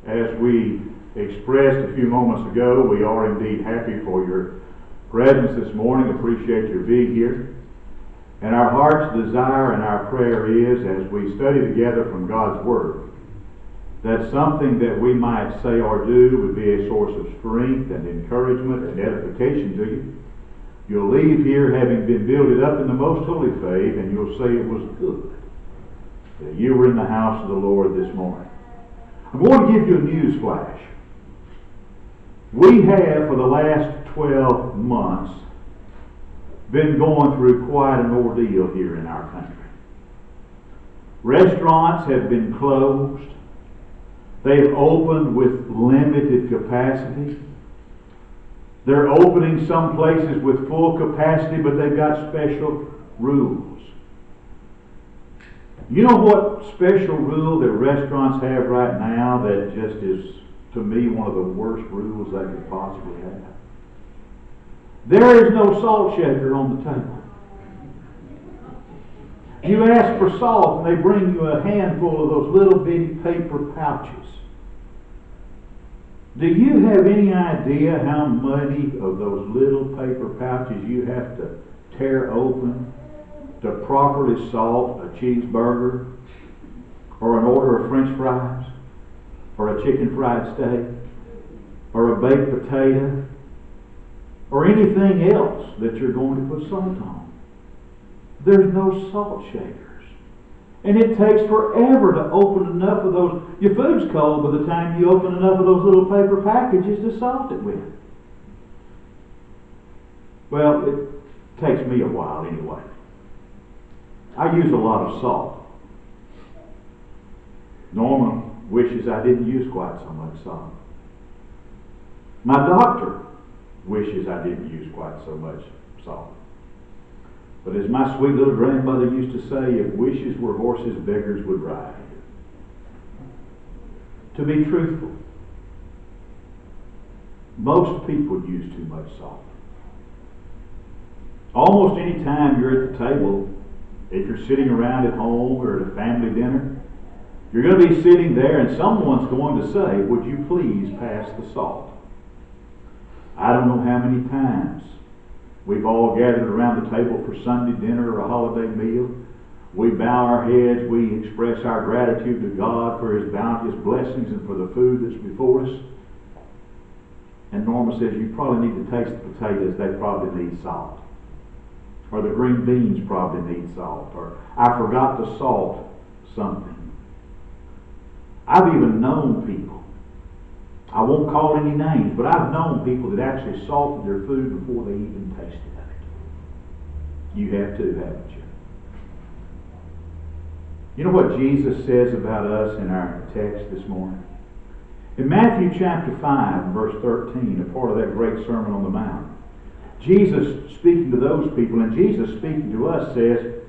As we expressed a few moments ago, we are indeed happy for your presence this morning. Appreciate your being here. And our heart's desire and our prayer is, as we study together from God's Word, that something that we might say or do would be a source of strength and encouragement and edification to you. You'll leave here having been builded up in the most holy faith, and you'll say it was good that you were in the house of the Lord this morning. I'm going to give you a news flash. We have, for the last 12 months, been going through quite an ordeal here in our country. Restaurants have been closed. They've opened with limited capacity. They're opening some places with full capacity, but they've got special rules. You know what special rule that restaurants have right now that just is, to me, one of the worst rules they could possibly have? There is no salt shaker on the table. You ask for salt and they bring you a handful of those little bitty paper pouches. Do you have any idea how many of those little paper pouches you have to tear open to properly salt a cheeseburger, or an order of French fries, or a chicken fried steak, or a baked potato, or anything else that you're going to put salt on? There's no salt shakers. And it takes forever to open enough of those. Your food's cold by the time you open enough of those little paper packages to salt it with. Well, it takes me a while anyway. I use a lot of salt. Norma wishes I didn't use quite so much salt. My doctor wishes I didn't use quite so much salt. But as my sweet little grandmother used to say, if wishes were horses, beggars would ride. To be truthful, most people use too much salt. Almost any time you're at the table, if you're sitting around at home or at a family dinner, you're going to be sitting there and someone's going to say, would you please pass the salt? I don't know how many times we've all gathered around the table for Sunday dinner or a holiday meal. We bow our heads, we express our gratitude to God for His bounteous blessings and for the food that's before us. And Norma says, you probably need to taste the potatoes, they probably need salt. Or the green beans probably need salt. Or I forgot to salt something. I've even known people, I won't call any names, but I've known people that actually salted their food before they even tasted it. You have too, haven't you? You know what Jesus says about us in our text this morning? In Matthew chapter 5, verse 13, a part of that great Sermon on the Mount, Jesus speaking to those people, and Jesus speaking to us, says,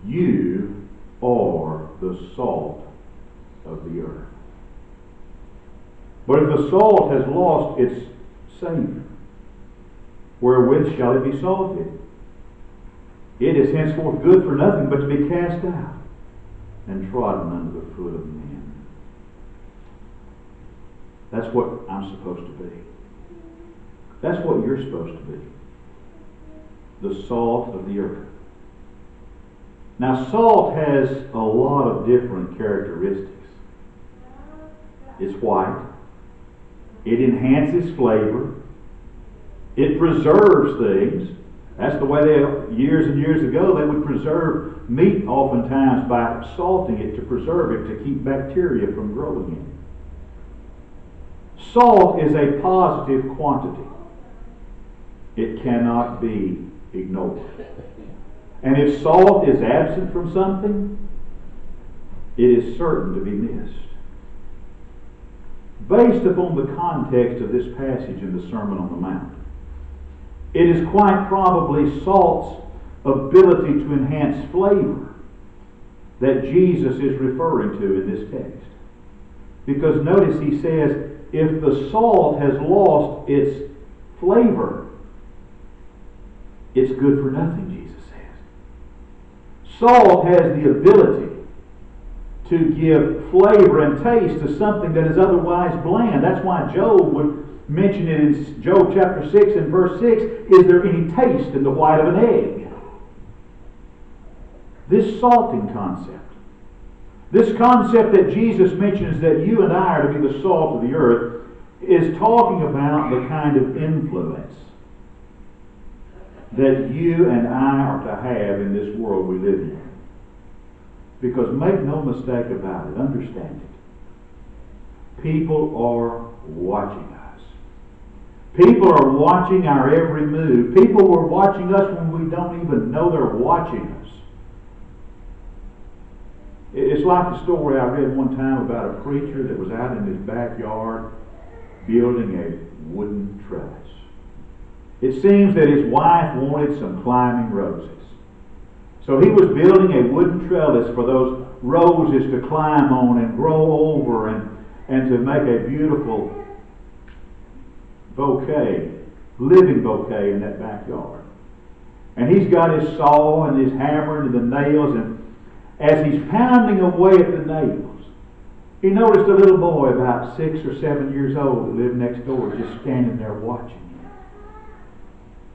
you are the salt of the earth. But if the salt has lost its savor, wherewith shall it be salted? It is henceforth good for nothing but to be cast out and trodden under the foot of men. That's what I'm supposed to be. That's what you're supposed to be. The salt of the earth. Now, salt has a lot of different characteristics. It's white. It enhances flavor. It preserves things. That's the way years and years ago, they would preserve meat oftentimes by salting it to preserve it, to keep bacteria from growing in it. Salt is a positive quantity. It cannot be ignored. And if salt is absent from something, it is certain to be missed. Based upon the context of this passage in the Sermon on the Mount, it is quite probably salt's ability to enhance flavor that Jesus is referring to in this text. Because notice he says, if the salt has lost its flavor, it's good for nothing, Jesus says. Salt has the ability to give flavor and taste to something that is otherwise bland. That's why Job would mention it in Job chapter 6 and verse 6, is there any taste in the white of an egg? This salting concept, this concept that Jesus mentions that you and I are to be the salt of the earth, is talking about the kind of influence that you and I are to have in this world we live in. Because make no mistake about it, understand it. People are watching us. People are watching our every move. People are watching us when we don't even know they're watching us. It's like the story I read one time about a preacher that was out in his backyard building a wooden trellis. It seems that his wife wanted some climbing roses. So he was building a wooden trellis for those roses to climb on and grow over and to make a beautiful bouquet, living bouquet in that backyard. And he's got his saw and his hammer and the nails, and as he's pounding away at the nails, he noticed a little boy about 6 or 7 years old that lived next door just standing there watching him.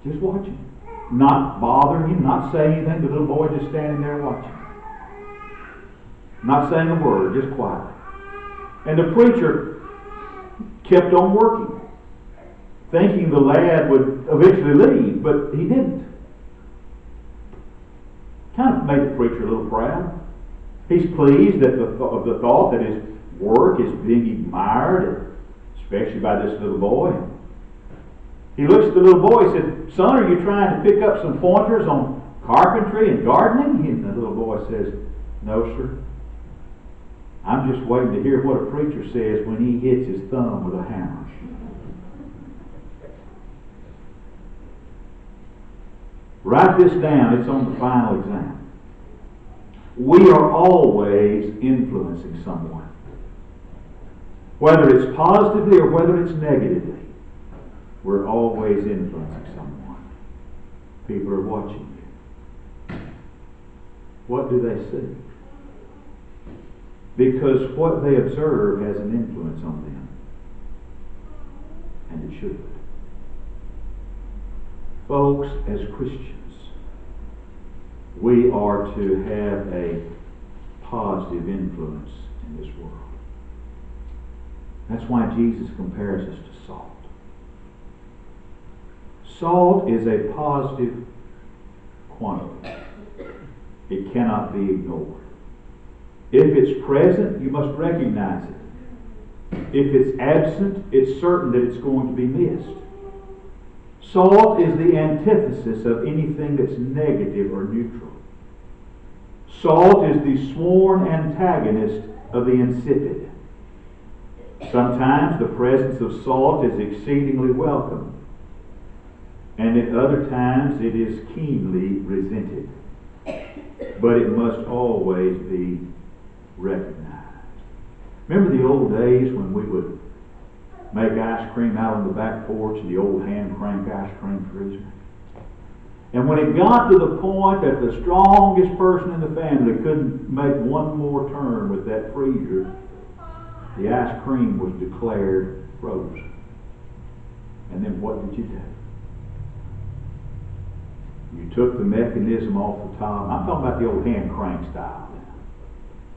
Just watching him. Not bothering him, not saying anything. The little boy just standing there watching him. Not saying a word, just quietly. And the preacher kept on working, thinking the lad would eventually leave, but he didn't. Kind of made the preacher a little proud. He's pleased at the thought that his work is being admired, especially by this little boy. He looks at the little boy and said, "Son, are you trying to pick up some pointers on carpentry and gardening?" And the little boy says, "No, sir. I'm just waiting to hear what a preacher says when he hits his thumb with a hammer." Write this down. It's on the final exam. We are always influencing someone. Whether it's positively or whether it's negatively, we're always influencing someone. People are watching you. What do they see? Because what they observe has an influence on them. And it should. Folks, as Christians, we are to have a positive influence in this world. That's why Jesus compares us to salt. Salt is a positive quantity. It cannot be ignored. If it's present, you must recognize it. If it's absent, it's certain that it's going to be missed. Salt is the antithesis of anything that's negative or neutral. Salt is the sworn antagonist of the insipid. Sometimes the presence of salt is exceedingly welcome, and at other times it is keenly resented. But it must always be recognized. Remember the old days when we would make ice cream out on the back porch, the old hand crank ice cream freezer? And when it got to the point that the strongest person in the family couldn't make one more turn with that freezer, the ice cream was declared frozen. And then what did you do? You took the mechanism off the top. I'm talking about the old hand crank style now.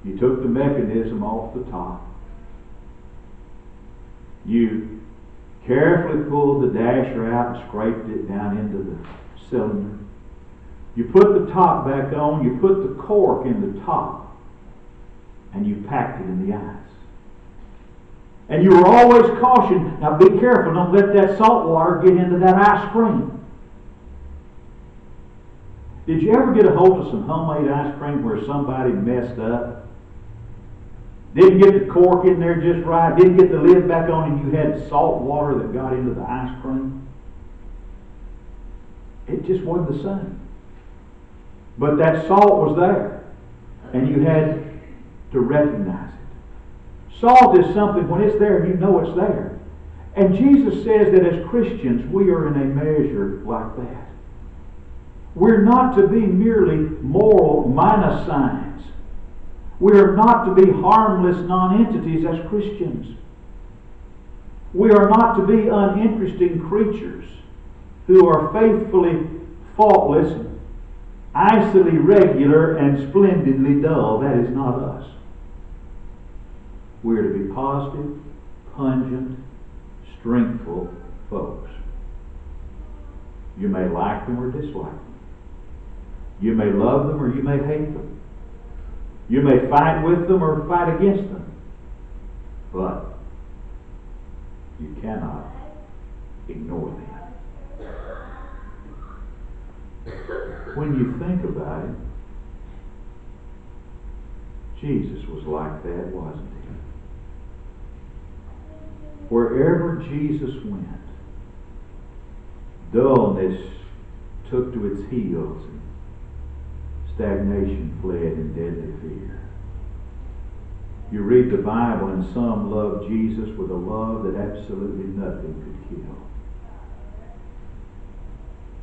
You took the mechanism off the top. You carefully pulled the dasher out and scraped it down into the cylinder. You put the top back on. You put the cork in the top. And you packed it in the ice. And you were always cautioned, now be careful, don't let that salt water get into that ice cream. Did you ever get a hold of some homemade ice cream where somebody messed up? Didn't get the cork in there just right, didn't get the lid back on, and you had salt water that got into the ice cream? It just wasn't the same. But that salt was there, and you had to recognize it. Salt is something, when it's there, you know it's there. And Jesus says that as Christians, we are in a measure like that. We're not to be merely moral minus signs. We are not to be harmless non-entities as Christians. We are not to be uninteresting creatures who are faithfully faultless, icily regular, and splendidly dull. That is not us. We are to be positive, pungent, strengthful folks. You may like them or dislike them. You may love them or you may hate them. You may fight with them or fight against them. But you cannot ignore them. When you think about it, Jesus was like that, wasn't he? Wherever Jesus went, dullness took to its heels and stagnation fled in deadly fear. You read the Bible and some loved Jesus with a love that absolutely nothing could kill.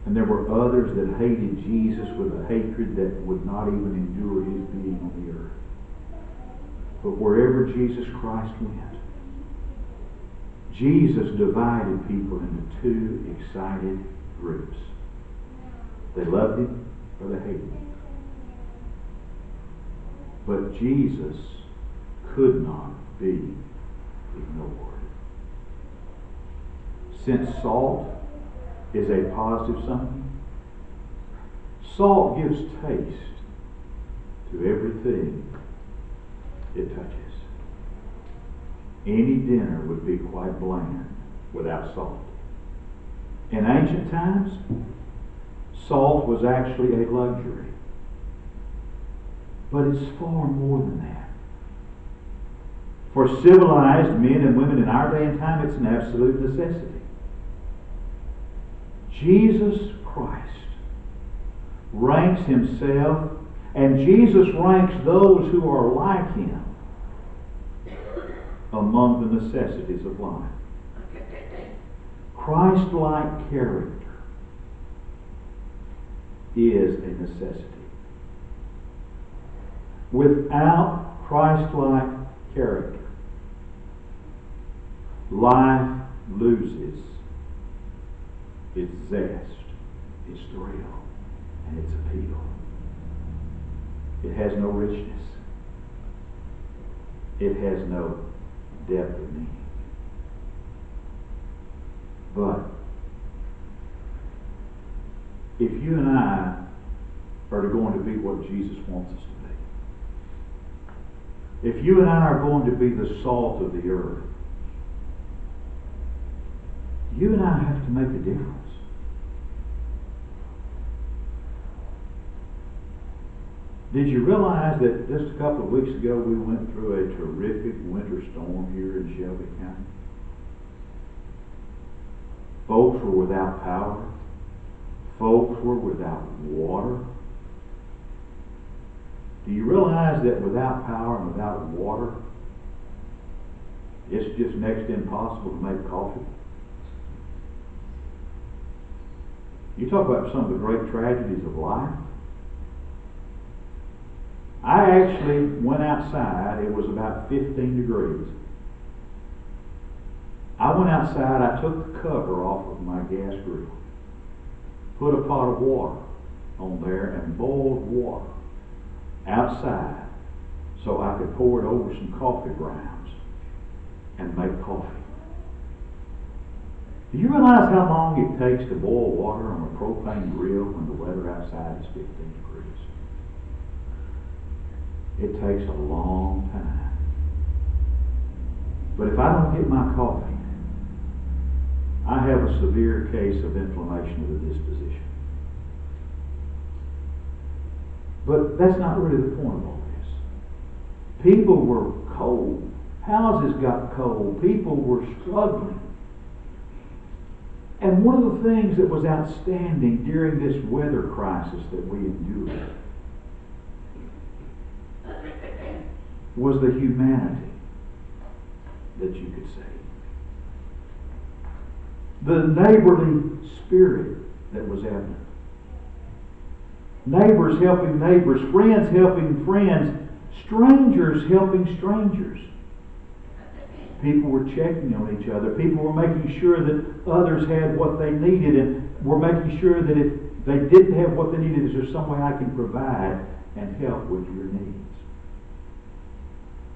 And there were others that hated Jesus with a hatred that would not even endure his being on the earth. But wherever Jesus Christ went, Jesus divided people into two excited groups. They loved him or they hated him. But Jesus could not be ignored. Since salt is a positive something, salt gives taste to everything it touches. Any dinner would be quite bland without salt. In ancient times, salt was actually a luxury. But it's far more than that. For civilized men and women in our day and time, it's an absolute necessity. Jesus Christ ranks himself, and Jesus ranks those who are like him among the necessities of life. Christlike character is a necessity. Without Christlike character, life loses its zest, its thrill, and its appeal. It has no richness. It has no depth of meaning. But if you and I are going to be what Jesus wants us to be, if you and I are going to be the salt of the earth, you and I have to make a difference. Did you realize that just a couple of weeks ago we went through a terrific winter storm here in Shelby County? Folks were without power. Folks were without water. Do you realize that without power and without water, it's just next to impossible to make coffee? You talk about some of the great tragedies of life. I actually went outside. It was about 15 degrees. I went outside. I took the cover off of my gas grill, put a pot of water on there, and boiled water outside so I could pour it over some coffee grounds and make coffee. Do you realize how long it takes to boil water on a propane grill when the weather outside is 15 degrees? It takes a long time. But if I don't get my coffee, I have a severe case of inflammation of the disposition. But that's not really the point of all this. People were cold. Houses got cold. People were struggling. And one of the things that was outstanding during this weather crisis that we endured was the humanity that you could see. The neighborly spirit that was evident. Neighbors helping neighbors, friends helping friends, Strangers helping strangers. People were checking on each other. People were making sure that others had what they needed, and were making sure that if they didn't have what they needed, is there some way I can provide and help with your needs?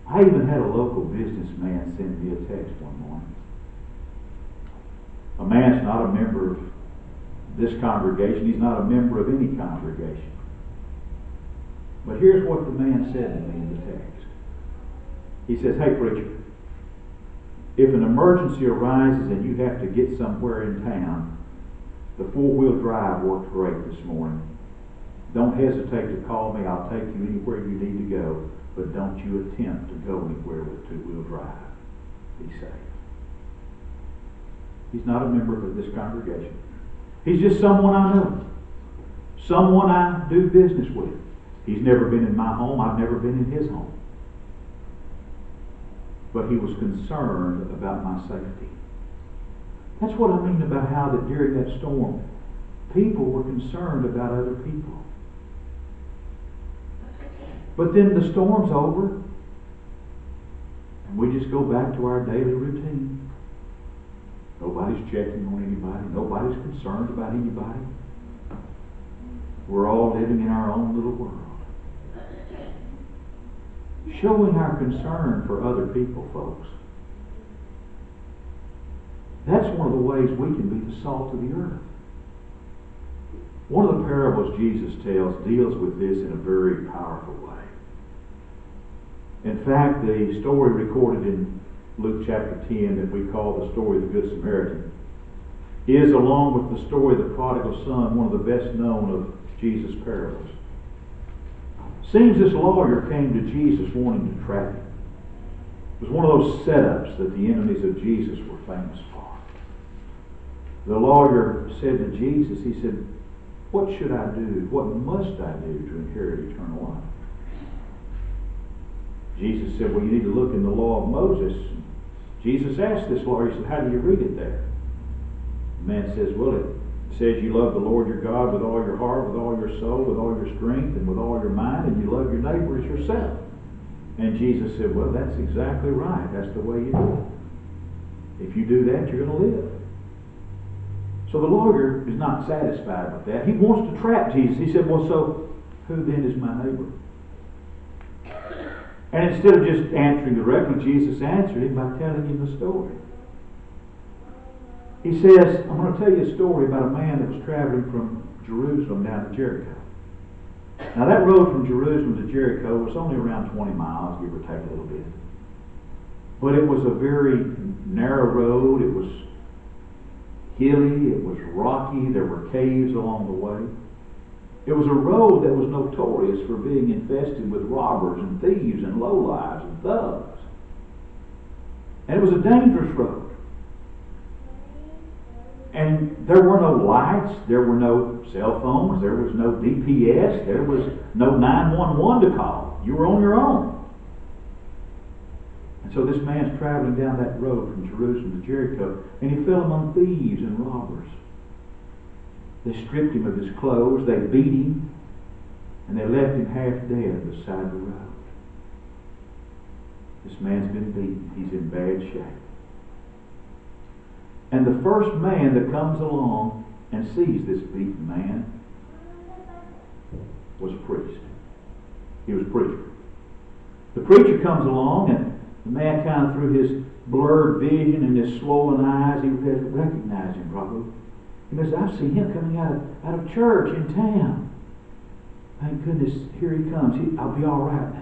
I even had a local businessman send me a text one morning. A man's not a member of this congregation. He's not a member of any congregation. But here's what the man said to me in the text. He says, "Hey, preacher, if an emergency arises and you have to get somewhere in town, the four-wheel drive worked great this morning. Don't hesitate to call me. I'll take you anywhere you need to go. But don't you attempt to go anywhere with two-wheel drive. Be safe." He's not a member of this congregation. He's just someone I know. Someone I do business with. He's never been in my home. I've never been in his home. But he was concerned about my safety. That's what I mean about how that during that storm, people were concerned about other people. But then the storm's over, and we just go back to our daily routine. Nobody's checking on anybody. Nobody's concerned about anybody. We're all living in our own little world. Showing our concern for other people, folks. That's one of the ways we can be the salt of the earth. One of the parables Jesus tells deals with this in a very powerful way. In fact, the story recorded in Luke chapter 10 that we call the story of the Good Samaritan is, along with the story of the prodigal son, one of the best known of Jesus' parables. Seems this lawyer came to Jesus wanting to trap him. It was one of those setups that the enemies of Jesus were famous for. The lawyer said to Jesus, he said, "What should I do? What must I do to inherit eternal life?" Jesus said, "Well, you need to look in the law of Moses." Jesus asked this lawyer, he said, "How do you read it there?" The man says, "Well, it says you love the Lord your God with all your heart, with all your soul, with all your strength, and with all your mind, and you love your neighbor as yourself." And Jesus said, "Well, that's exactly right. That's the way you do it. If you do that, you're going to live." So the lawyer is not satisfied with that. He wants to trap Jesus. He said, "Well, so who then is my neighbor?" And instead of just answering directly, Jesus answered him by telling him the story. He says, "I'm going to tell you a story about a man that was traveling from Jerusalem down to Jericho." Now that road from Jerusalem to Jericho was only around 20 miles, give or take a little bit. But it was a very narrow road. It was hilly. It was rocky. There were caves along the way. It was a road that was notorious for being infested with robbers and thieves and lowlifes and thugs. And it was a dangerous road. And there were no lights, there were no cell phones, there was no DPS, there was no 911 to call. You were on your own. And so this man's traveling down that road from Jerusalem to Jericho, and he fell among thieves and robbers. They stripped him of his clothes, they beat him, and they left him half dead beside the road. This man's been beaten. He's in bad shape. And the first man that comes along and sees this beaten man was a priest. He was a preacher. The preacher comes along, and the man kind of through his blurred vision and his swollen eyes, he doesn't recognize him probably. He says, "I've seen him coming out of church in town. Thank goodness, here he comes. I'll be all right now."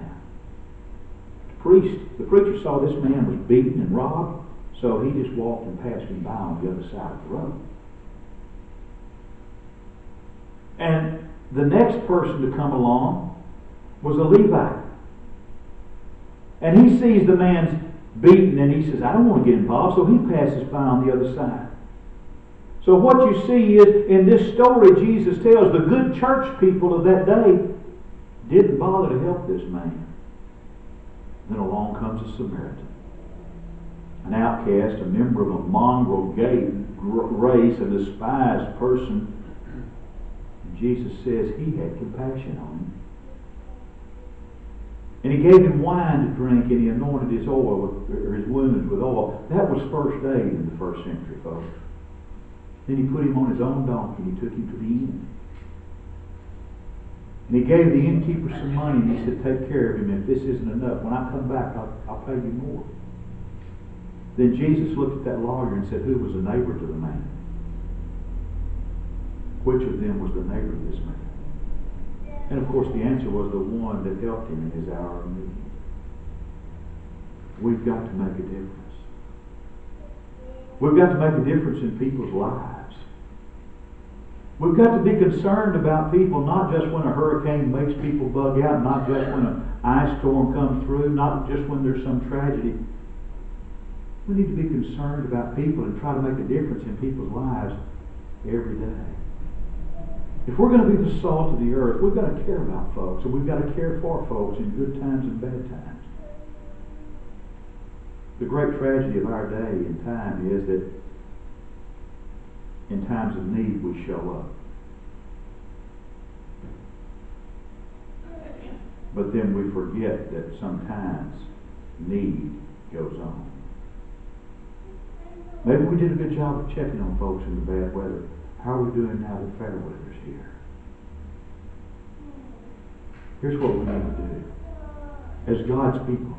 The preacher saw this man was beaten and robbed, so he just walked and passed him by on the other side of the road. And the next person to come along was a Levite. And he sees the man's beaten and he says, "I don't want to get involved," so he passes by on the other side. So what you see is, in this story Jesus tells, the good church people of that day didn't bother to help this man. Then along comes a Samaritan, an outcast, a member of a mongrel race, a despised person. And Jesus says he had compassion on him. And he gave him wine to drink, and he anointed his wounds with oil. That was first aid in the first century, folks. Then he put him on his own donkey, and he took him to the inn. And he gave the innkeeper some money, and he said, take care of him. If this isn't enough, when I come back, I'll pay you more. Then Jesus looked at that lawyer and said, who was a neighbor to the man? Which of them was the neighbor of this man? And of course the answer was the one that helped him in his hour of need. We've got to make a difference. We've got to make a difference in people's lives. We've got to be concerned about people, not just when a hurricane makes people bug out, not just when an ice storm comes through, not just when there's some tragedy. We need to be concerned about people and try to make a difference in people's lives every day. If we're going to be the salt of the earth, we've got to care about folks, and we've got to care for folks in good times and bad times. The great tragedy of our day and time is that in times of need we show up. But then we forget that sometimes need goes on. Maybe we did a good job of checking on folks in the bad weather. How are we doing now that fair weather's here? Here's what we need to do. As God's people,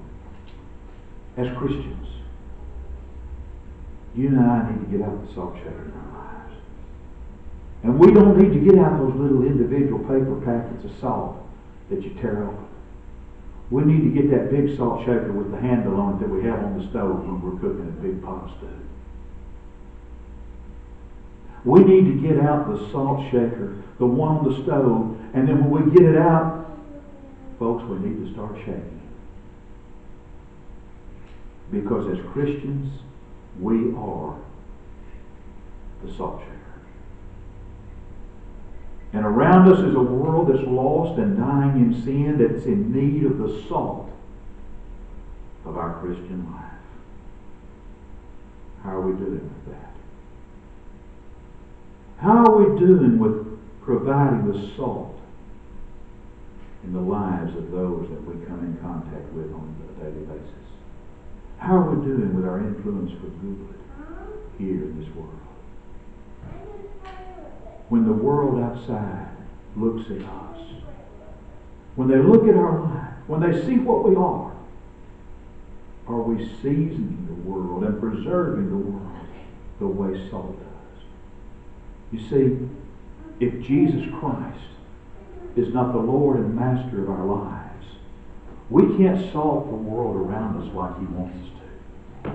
as Christians, you and I need to get out the salt shaker in our lives. And we don't need to get out those little individual paper packets of salt that you tear open. We need to get that big salt shaker with the handle on it that we have on the stove when we're cooking a big pot of stew. We need to get out the salt shaker, the one on the stove, and then when we get it out, folks, we need to start shaking. Because as Christians, we are the salt shaker. And around us is a world that's lost and dying in sin, that's in need of the salt of our Christian life. How are we doing with that? How are we doing with providing the salt in the lives of those that we come in contact with on a daily basis? How are we doing with our influence for good here in this world? When the world outside looks at us, when they look at our life, when they see what we are we seasoning the world and preserving the world the way salt does? You see, if Jesus Christ is not the Lord and Master of our lives, we can't salt the world around us like He wants us to.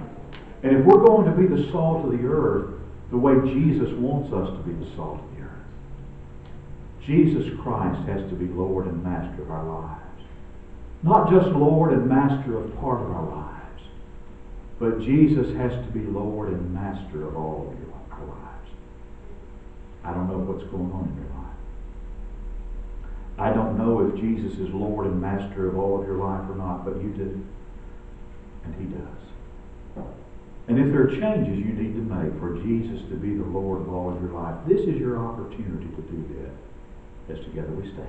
And if we're going to be the salt of the earth the way Jesus wants us to be the salt of the earth, Jesus Christ has to be Lord and Master of our lives. Not just Lord and Master of part of our lives, but Jesus has to be Lord and Master of all of our lives. I don't know what's going on in your life. I don't know if Jesus is Lord and Master of all of your life or not, but you do. And He does. And if there are changes you need to make for Jesus to be the Lord of all of your life, this is your opportunity to do that as together we stand.